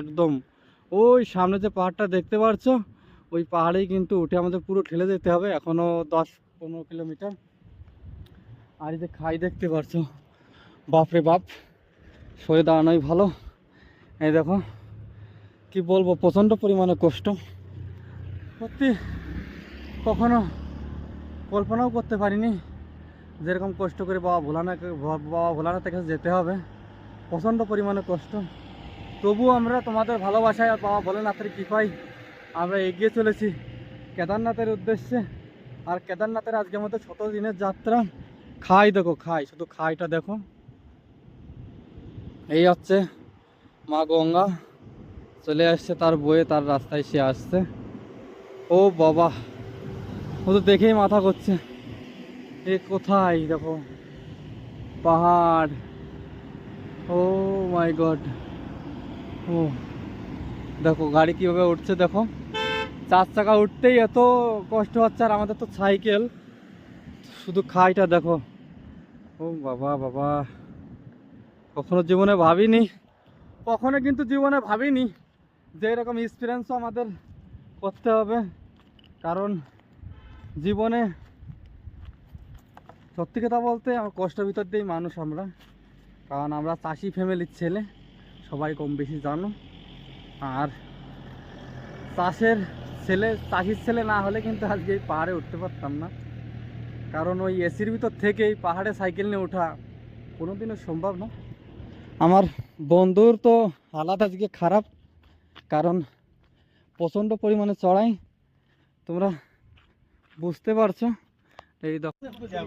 একদম ওই সামনে যে পাহাড়টা দেখতে পাচ্ছ, ওই পাহাড়েই কিন্তু উঠে আমাদের পুরো ঠেলে যেতে হবে, এখনো 10-15 কিলোমিটার। আর এই যে খাই দেখতে পাচ্ছ, বাপরে বাপ, সরে দাঁড়ানোই ভালো। এই দেখো, কি বলবো, প্রচণ্ড পরিমাণে কষ্ট। সত্যি কখনো কল্পনাও করতে পারিনি যেরকম কষ্ট করে বাবা ভোলানাথের কাছে যেতে হবে। প্রচণ্ড পরিমাণে কষ্ট, তবুও আমরা তোমাদের ভালোবাসায় আর বাবা ভোলানাথের কৃপায় আমরা এগিয়ে চলেছি কেদারনাথের উদ্দেশ্যে। আর কেদারনাথের আজকে আমাদের 17 দিনের যাত্রা। খাই দেখো, খাই, শুধু খাইটা দেখো। এই হচ্ছে মা গঙ্গা চলে আসছে, তার বয়ে তার রাস্তায় সে আসছে। ও বাবা, ও তো দেখেই মাথা করছে, এ কোথায় দেখো পাহাড়। ও মাই গড, ও দেখো গাড়ি কিভাবে উঠছে, দেখো 4 চাকা উঠতেই এত কষ্ট হচ্ছে, আর আমাদের তো সাইকেল। শুধু খাইটা দেখো, ও বাবা বাবা, কখনো জীবনে ভাবিনি, কখনো কিন্তু জীবনে ভাবিনি যে এরকম এক্সপিরিয়েন্সও আমাদের করতে হবে। কারণ জীবনে সত্যি কথা বলতে কষ্টের ভিতর দিয়েই মানুষ আমরা। কারণ আমরা চাষি ফ্যামিলির ছেলে, সবাই কম বেশি জানো। আর চাষির ছেলে না হলে কিন্তু আজকে এই পাহাড়ে উঠতে পারতাম না। কারণ ওই এসির ভিতর থেকেই পাহাড়ে সাইকেল নিয়ে ওঠা কোনোদিনও সম্ভব না। আমার বন্ধুর তো হালাত আজকে খারাপ, কারণ প্রচণ্ড পরিমাণে চড়াই, তোমরা বুঝতে পারছো। এই দেখো,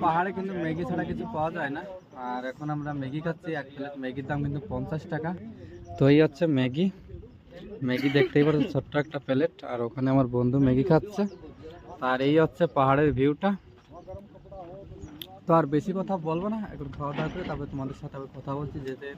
পাহাড়ে কিন্তু ম্যাগি ছাড়া কিছু পাওয়া যায় না। আর এখন আমরা ম্যাগি খাচ্ছি, 1 প্লেট ম্যাগির দাম কিন্তু 50 টাকা। তো এই হচ্ছে ম্যাগি, দেখতেই পাচ্ছ, ছোট্ট একটা প্লেট। আর ওখানে আমার বন্ধু ম্যাগি খাচ্ছে। আর এই হচ্ছে পাহাড়ের ভিউটা। তো আর বেশি কথা বলবো না, এখন খাওয়া দাওয়া করে তারপরে তোমাদের সাথে আবার কথা বলছি যেতে।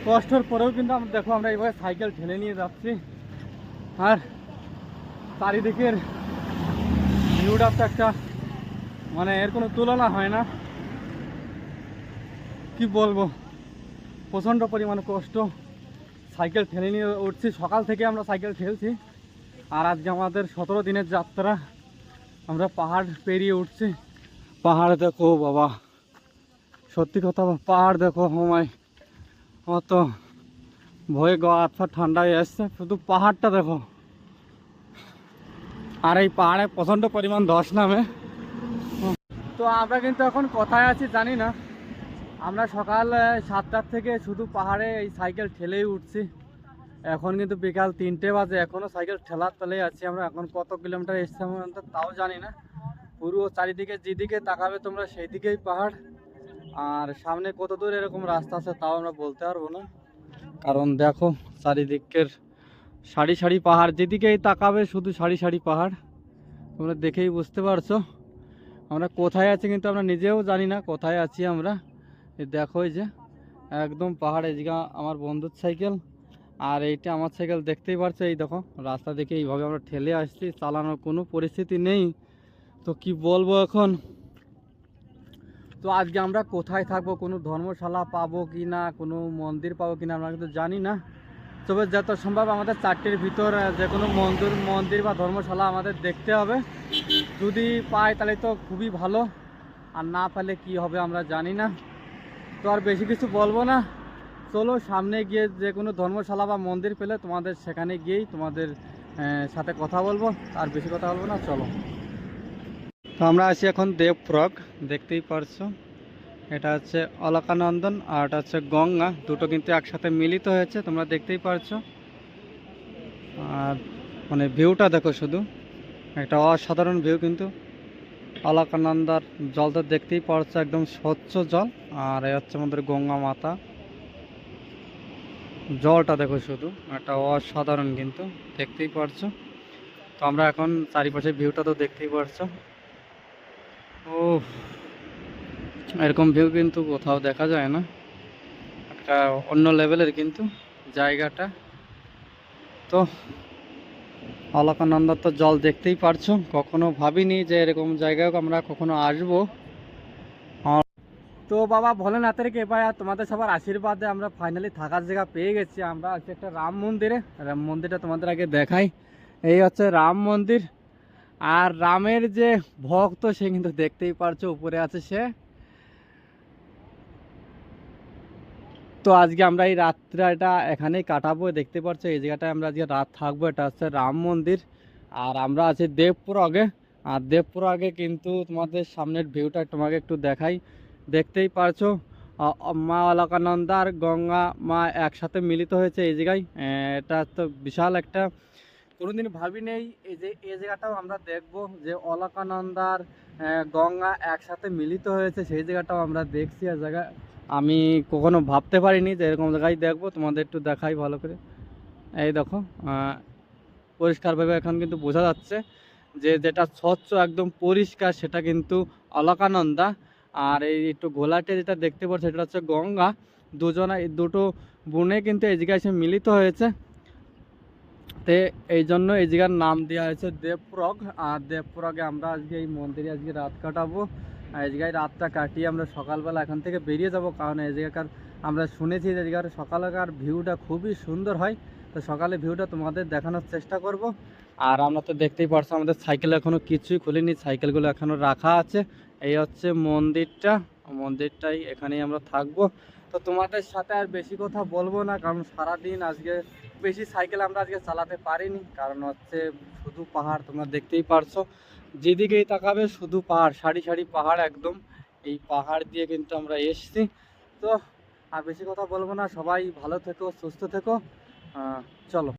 কষ্টের পরেও কিন্তু দেখো আমরা এইভাবে সাইকেল ঠেলে নিয়ে যাচ্ছি। আর চারিদিকের ভিউটা তো একটা, মানে এর কোনো তুলনা হয় না। কি বলবো, প্রচণ্ড পরিমাণে কষ্ট, সাইকেল ঠেলে নিয়ে উঠছি। সকাল থেকে আমরা সাইকেল ঠেলছি। আর আজকে আমাদের 17 দিনের যাত্রা, আমরা পাহাড় পেরিয়ে উঠছি। পাহাড় দেখো বাবা, সত্যি কথা, পাহাড় দেখো, আমায় অত ভয়ে গা হাত পা ঠান্ডা হয়ে আসছে, শুধু পাহাড়টা দেখো। আর এই পাহাড়ে প্রচণ্ড পরিমাণ ধস নামে। তো আমরা কিন্তু এখন কোথায় আছি জানি না। আমরা সকাল 7টার থেকে শুধু পাহাড়ে এই সাইকেল ঠেলেই উঠছি। এখন কিন্তু বিকাল 3টে বাজে, এখনও সাইকেল ঠেলার তলেই আছি আমরা। এখন কত কিলোমিটার এসছি আমরা তাও জানি না। পুরো চারিদিকে যেদিকে তাকাবে তোমরা সেই দিকেই পাহাড়। আর সামনে কত দূর এরকম রাস্তা আছে তাও আমরা বলতে পারবো না, কারণ দেখো চারিদিকের সারি সারি পাহাড়, যেদিকেই তাকাবে শুধু সারি সারি পাহাড়। তোমরা দেখেই বুঝতে পারছো আমরা কোথায় আছি, কিন্তু আমরা নিজেও জানি না কোথায় আছি আমরা। এই দেখো, এই যে একদম পাহাড়, এদিকে আমার বন্ধুর সাইকেল আর এইটা আমার সাইকেল, দেখতেই পারছো। এই দেখো রাস্তা দেখে এইভাবে আমরা ঠেলে আসছি, চালানোর কোনো পরিস্থিতি নেই। তো কি বলবো এখন। তো আজকে আমরা কোথায় থাকবো, কোনো ধর্মশালা পাবো কি না, কোনো মন্দির পাবো কি না আমরা কিন্তু জানি না। তবে যত সম্ভব আমাদের 4টির ভিতর যে কোনো মন্দির বা ধর্মশালা আমাদের দেখতে হবে। যদি পাই তাহলে তো খুবই ভালো, আর না পেলে কি হবে আমরা জানি না। তো আর বেশি কিছু বলবো না, চলো সামনে গিয়ে যে কোনো ধর্মশালা বা মন্দির পেলে তোমাদের সেখানে গিয়েই তোমাদের সাথে কথা বলবো, আর বেশি কথা বলবো না, চলো। তো আমরা আছি এখন দেবপ্রয়াগ, দেখতেই পারছো। এটা হচ্ছে অলকানন্দন আর এটা হচ্ছে গঙ্গা, দুটো কিন্তু একসাথে মিলিত হয়েছে, তোমরা দেখতেই পারছো। আর মানে ভিউটা দেখো শুধু, একটা অসাধারণ ভিউ কিন্তু। অলকানন্দার জল তো দেখতেই পারছো, একদম স্বচ্ছ জল। আর এই হচ্ছে আমাদের গঙ্গা মাতা, জলটা দেখো শুধু, একটা অসাধারণ কিন্তু, দেখতেই পারছো। তো আমরা এখন চারিপাশে ভিউটা তো দেখতেই পারছো। ও, এরকম ভিউ কিন্তু কোথাও দেখা যায় না, একটা অন্য লেভেলের কিন্তু জায়গাটা। তো অলকানন্দার তো জল দেখতেই পারছো, কখনো ভাবিনি যে এরকম জায়গায় আমরা কখনো আসবো। তো বাবা ভোলেনাথের কৃপায় আর তোমাদের সবার আশীর্বাদে আমরা ফাইনালি থাকার জায়গা পেয়ে গেছি। আমরা আছি একটা রাম মন্দিরে, রাম মন্দিরটা তোমাদের আগে দেখাই। এই হচ্ছে রাম মন্দির, আর রামের যে ভক্ত সে কিন্তু দেখতেই পারছো উপরে আছে সে। তো আজকে আমরা এই রাতটা এখানেই কাটাবো, দেখতে পাচ্ছ এই জায়গাটায় আমরা আজকে রাত থাকবো। এটা হচ্ছে রাম মন্দির, আর আমরা আছি দেবপ্রয়াগে। আর দেবপ্রয়াগে কিন্তু তোমাদের সামনের ভিউটা তোমাকে একটু দেখাই, দেখতেই পারছো। মা অলকানন্দা আর গঙ্গা মা একসাথে মিলিত হয়েছে এই জায়গায়। এটা তো বিশাল একটা, কোনোদিন ভাবি নেই এই যে এই জায়গাটাও আমরা দেখবো, যে অলকানন্দার গঙ্গা একসাথে মিলিত হয়েছে, সেই জায়গাটাও আমরা দেখছি। আর জায়গা আমি কখনো ভাবতে পারিনি যে এরকম জায়গায় দেখবো। তোমাদের একটু দেখাই ভালো করে, এই দেখো পরিষ্কারভাবে এখন কিন্তু বোঝা যাচ্ছে যে যেটা স্বচ্ছ একদম পরিষ্কার সেটা কিন্তু অলকানন্দা। আর এই একটু ঘোলাটে যেটা দেখতে পাচ্ছ সেটা হচ্ছে গঙ্গা। দুজনা এই দুটো বোনে কিন্তু এই জায়গায় এসে মিলিত হয়েছে, তে এই জন্য এই জায়গার নাম দেওয়া হয়েছে দেবপ্রয়াগ। আর দেবপ্রয়াগে আমরা আজকে এই মন্দিরে আজকে রাত কাটাবো। আর এই জায়গায় রাতটা কাটিয়ে আমরা সকালবেলা এখান থেকে বেরিয়ে যাব, কারণ এই জায়গাকার আমরা শুনেছি যে জায়গার সকালকার ভিউটা খুবই সুন্দর হয়। তো সকালে ভিউটা তোমাদের দেখানোর চেষ্টা করব। আর আমরা তো দেখতেই পারছো আমাদের সাইকেল এখনও কিছুই খুলিনি, সাইকেলগুলো এখনও রাখা আছে। এই হচ্ছে মন্দিরটা, মন্দিরটাই এখানেই আমরা থাকবো। তো তোমাদের সাথে আর বেশি কথা বলবো না, কারণ সারাদিন আজকে বেশি সাইকেল আমরা আজকে চালাতে পারিনি, কারণ হচ্ছে শুধু পাহাড়, তোমরা দেখতেই পারছো যেদিকেই তাকাবে শুধু পাহাড়, সারি সারি পাহাড় একদম। এই পাহাড় দিয়ে কিন্তু আমরা এসছি। তো আর বেশি কথা বলবো না, সবাই ভালো থেকো, সুস্থ থেকো, চলো।